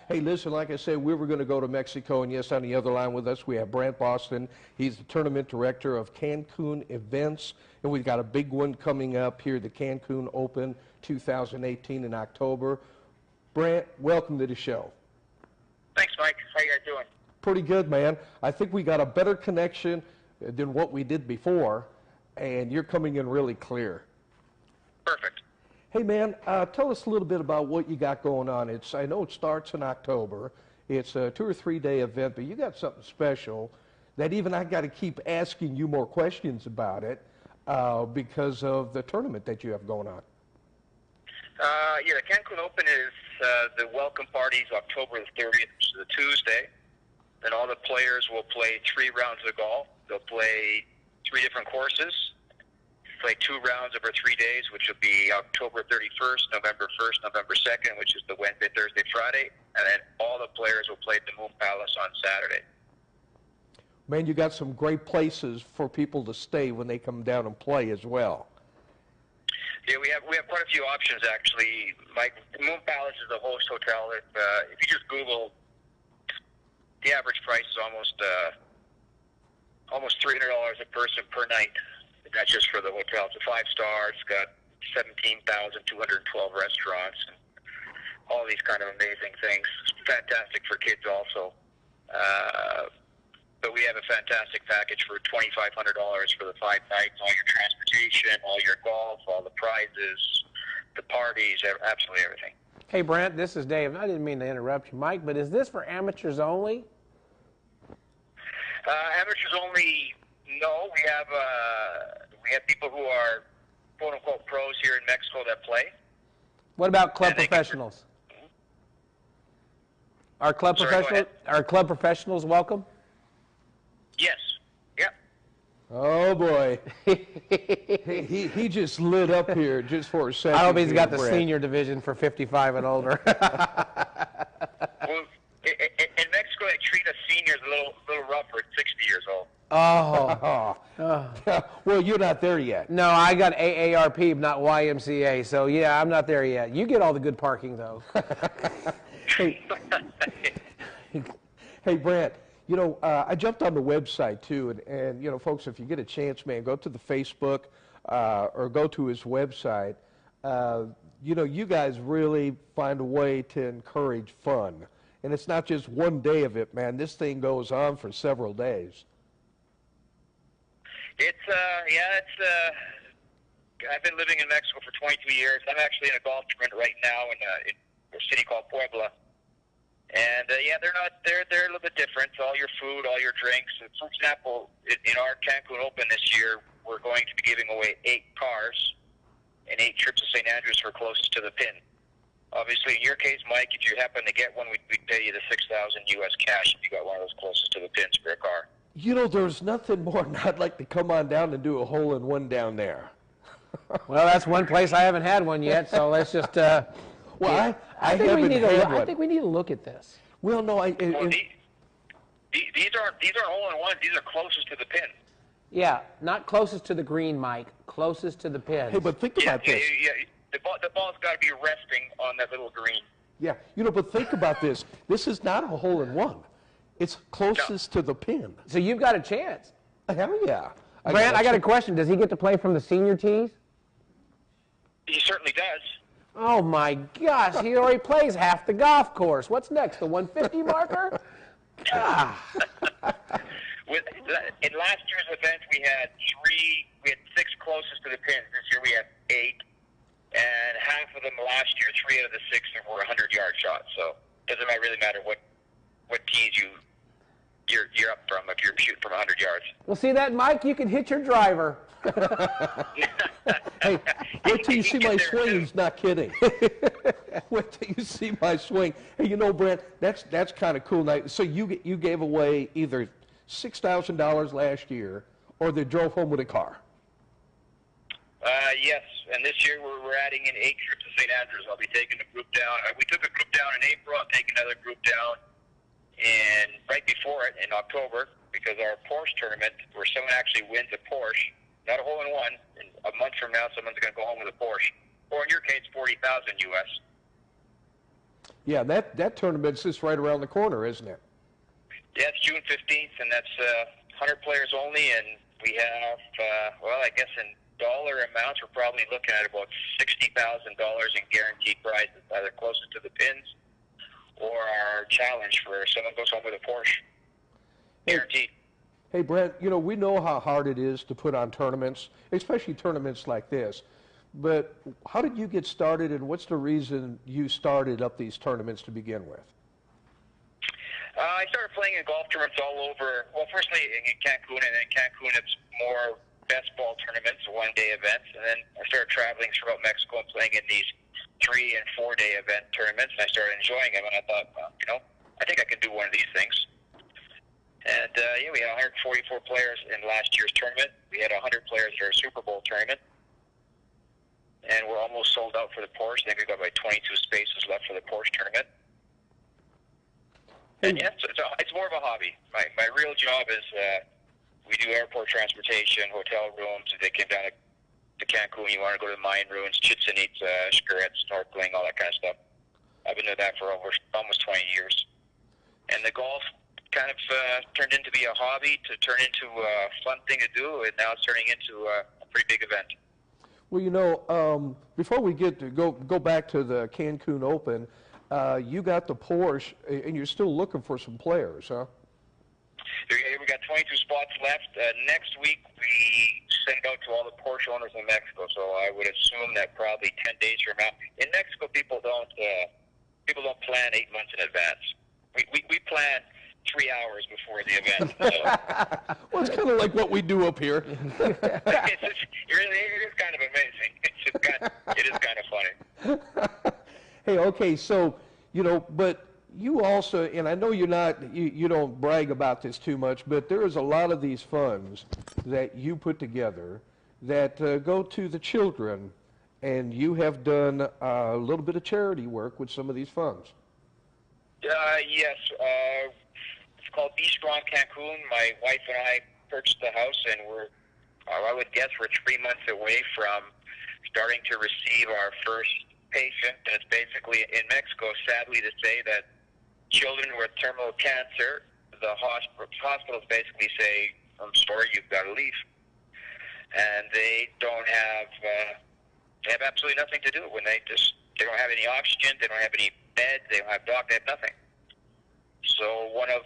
Hey, listen, like I said, we were going to go to Mexico, and yes, on the other line with us, we have Brant Boston. He's the tournament director of Cancun Events, and we've got a big one coming up here, the Cancun Open 2018 in October. Brant, welcome to the show. Thanks, Mike. How you guys doing? Pretty good, man. I think we got a better connection than what we did before, and you're coming in really clear. Perfect. Hey, man, tell us a little bit about what you got going on. I know it starts in October. It's a 2 or 3 day event, but you got something special that even I got to keep asking you more questions about it because of the tournament that you have going on. Yeah, the Cancun Open is the welcome parties October the 30th, which is a Tuesday. Then all the players will play 3 rounds of golf. They'll play 3 different courses. Play 2 rounds over 3 days, which will be October 31st, November 1st, November 2nd, which is the Wednesday, Thursday, Friday, and then all the players will play at the Moon Palace on Saturday. Man, you got some great places for people to stay when they come down and play as well. Yeah, we have quite a few options actually. Mike, the Moon Palace is the host hotel. If you just Google, the average price is almost $300 a person per night. That's just for the hotel. It's a 5-star. It's got 17,212 restaurants and all these kind of amazing things. It's fantastic for kids also. But we have a fantastic package for $2,500 for the 5 nights. All your transportation, all your golf, all the prizes, the parties, absolutely everything. Hey, Brant, this is Dave. I didn't mean to interrupt you, Mike, but is this for amateurs only? Amateurs only. No, we have people who are quote unquote pros here in Mexico that play. What about club professionals? Are club professionals welcome? Yes. Yep. Oh boy, he just lit up here just for a second. I hope he's got the senior division for 55 and older. Well, in Mexico, they treat us seniors a little rougher at 60 years old. Oh. Well, you're not there yet. No, I got AARP, not YMCA, so yeah, I'm not there yet. You get all the good parking, though. Hey, Brant, you know, I jumped on the website, too, and you know, folks, if you get a chance, man, go to the Facebook or go to his website. You know, you guys really find a way to encourage fun. And it's not just one day of it, man. This thing goes on for several days. I've been living in Mexico for 22 years. I'm actually in a golf tournament right now in a city called Puebla. And they're a little bit different. All your food, all your drinks. For example, in our Cancun Open this year, we're going to be giving away 8 cars and 8 trips to St. Andrews for closest to the pin. Obviously, in your case, Mike, if you happen to get one, we'd pay you the $6,000 US cash if you got one of those closest to the pins for a car. You know, there's nothing more than I'd like to come on down and do a hole-in-one down there. Well, that's one place I haven't had one yet, so let's just... Well, yeah. I haven't had one. I think we need to look at this. Well, no, these aren't hole-in-ones. These are closest to the pin. Yeah, not closest to the green, Mike. Closest to the pin. Hey, but think about this. Yeah. The ball's got to be resting on that little green. Yeah, you know, but think about this. This is not a hole-in-one. It's closest to the pin. So you've got a chance. Hell yeah. Brant, I got a question. Does he get to play from the senior tees? He certainly does. Oh, my gosh. He already plays half the golf course. What's next, the 150 marker? In last year's event, we had 6 closest to the pins. This year we have 8. And half of them last year, 3 out of the 6 were 100-yard shots. So it doesn't really matter what tees you're up from if you're shooting from 100 yards. Well, see that, Mike? You can hit your driver. Hey, wait till you see my swing. He's not kidding. Wait till you see my swing. Hey, you know, Brant, that's kind of cool. Now, so you gave away either $6,000 last year or they drove home with a car. Yes, and this year we're adding in 8 trips to St. Andrews. I'll be taking a group down. We took a group down in April. I'll take another group down right before it in October, because our Porche tournament, where someone actually wins a Porche, not a hole-in-one, and a month from now someone's going to go home with a Porche. Or in your case, $40,000 US. Yeah, that tournament's just right around the corner, isn't it? Yeah, it's June 15th, and that's 100 players only, and we have, well, I guess in dollar amounts, we're probably looking at about $60,000 in guaranteed prizes, either closer to the pins or our challenge for someone goes home with a Porsche. Guaranteed. Hey, Brent, you know, we know how hard it is to put on tournaments, especially tournaments like this. But how did you get started, and what's the reason you started up these tournaments to begin with? I started playing in golf tournaments all over. Well, firstly in Cancun, and in Cancun it's more best ball tournaments, one-day events. And then I started traveling throughout Mexico and playing in these 3- and 4-day event tournaments. And I started enjoying them, and I thought, well, you know, I think I can do one of these things. And, yeah, we had 144 players in last year's tournament. We had 100 players at our Super Bowl tournament. And we're almost sold out for the Porsche. I think we've got about 22 spaces left for the Porsche tournament. And yes, it's more of a hobby. My real job is we do airport transportation, hotel rooms. If they came down to Cancun, you want to go to the Mayan ruins, Chichen Itza, Xcaret, snorkeling, all that kind of stuff. I've been doing that for almost 20 years. And the golf kind of turned into be a hobby to turn into a fun thing to do, and now it's turning into a pretty big event. Well, you know, before we get to go back to the Cancun Open, you got the Porsche, and you're still looking for some players, huh? We got 22 spots left. Next week, we send out to all the Porsche owners in Mexico. So I would assume that probably 10 days from now. In Mexico, people don't plan 8 months in advance. We plan 3 hours before the event. So. Well, it's kind of like what we do up here. It is kind of amazing. It is kind of funny. Hey, okay, so, you know, but you also, and I know you don't brag about this too much, but there is a lot of these funds that you put together that go to the children, and you have done a little bit of charity work with some of these funds. Yes. It's called Be Strong Cancun. My wife and I purchased the house, and I would guess we're 3 months away from starting to receive our first patient. And it's basically in Mexico, sadly to say, that children with terminal cancer, the hospitals basically say, I'm sorry, you've got to leave. And they don't have, they have absolutely nothing to do when they don't have any oxygen, they don't have any beds, they don't have doc, they have nothing. So one of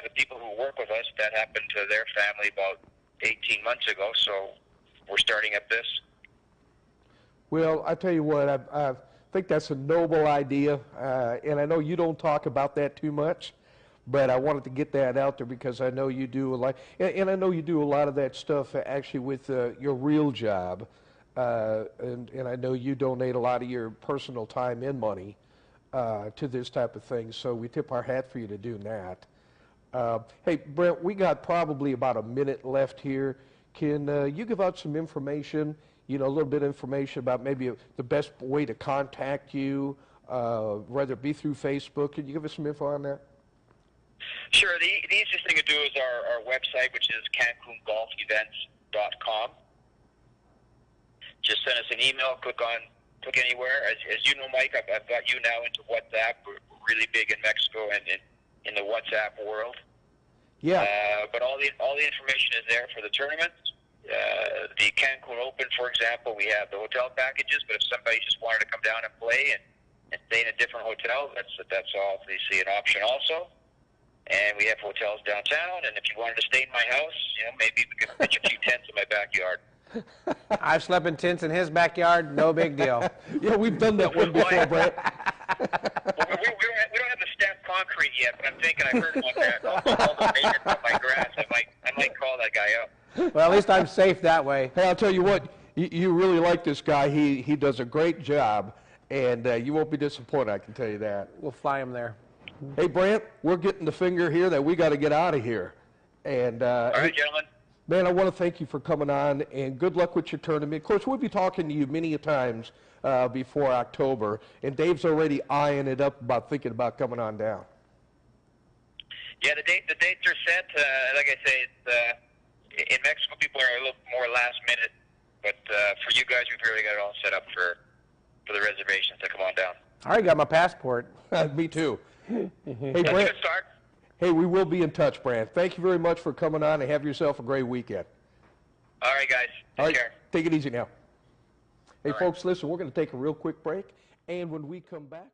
the people who work with us, that happened to their family about 18 months ago, so we're starting up this. Well, I tell you what, I think that's a noble idea, and I know you don't talk about that too much, but I wanted to get that out there because I know you do a lot, and I know you do a lot of that stuff actually with your real job, and I know you donate a lot of your personal time and money to this type of thing, so we tip our hat for you to do that. Hey, Brent, we got probably about a minute left here. Can you give out some information, you know, a little bit of information about maybe the best way to contact you, whether it be through Facebook? Can you give us some info on that? Sure. The easiest thing to do is our website, which is CancunGolfEvents.com. Just send us an email, click anywhere. As you know, Mike, I've got you now into WhatsApp. We're really big in Mexico and in the WhatsApp world. Yeah. But all the information is there for the tournaments. The Cancun Open, for example, we have the hotel packages, but if somebody just wanted to come down and play and stay in a different hotel, that's obviously an option also. And we have hotels downtown, and if you wanted to stay in my house, you know, maybe we could pitch a few tents in my backyard. I've slept in tents in his backyard, no big deal. Yeah, we've done that one before, Brent. Well, we don't have the stamped concrete yet, but I'm thinking I heard about that. All the maintenance on my grass, I might call that guy up. Well, at least I'm safe that way. Hey, I'll tell you what, you really like this guy. He does a great job, and you won't be disappointed, I can tell you that. We'll fly him there. Hey, Brant, we're getting the finger here that we got to get out of here. And all right, gentlemen. Man, I want to thank you for coming on, and good luck with your tournament. Of course, we'll be talking to you many a times before October, and Dave's already eyeing it up about thinking about coming on down. Yeah, the dates are set. Like I say, in Mexico, people are a little more last minute, but for you guys, we've really got it all set up for the reservations to come on down. I already got my passport. Me too. Hey, That's a Brant. good start. Hey, we will be in touch, Brant. Thank you very much for coming on, and have yourself a great weekend. All right, guys. All Take right, care. take it easy now. Hey, All right. folks, listen, we're going to take a real quick break, and when we come back...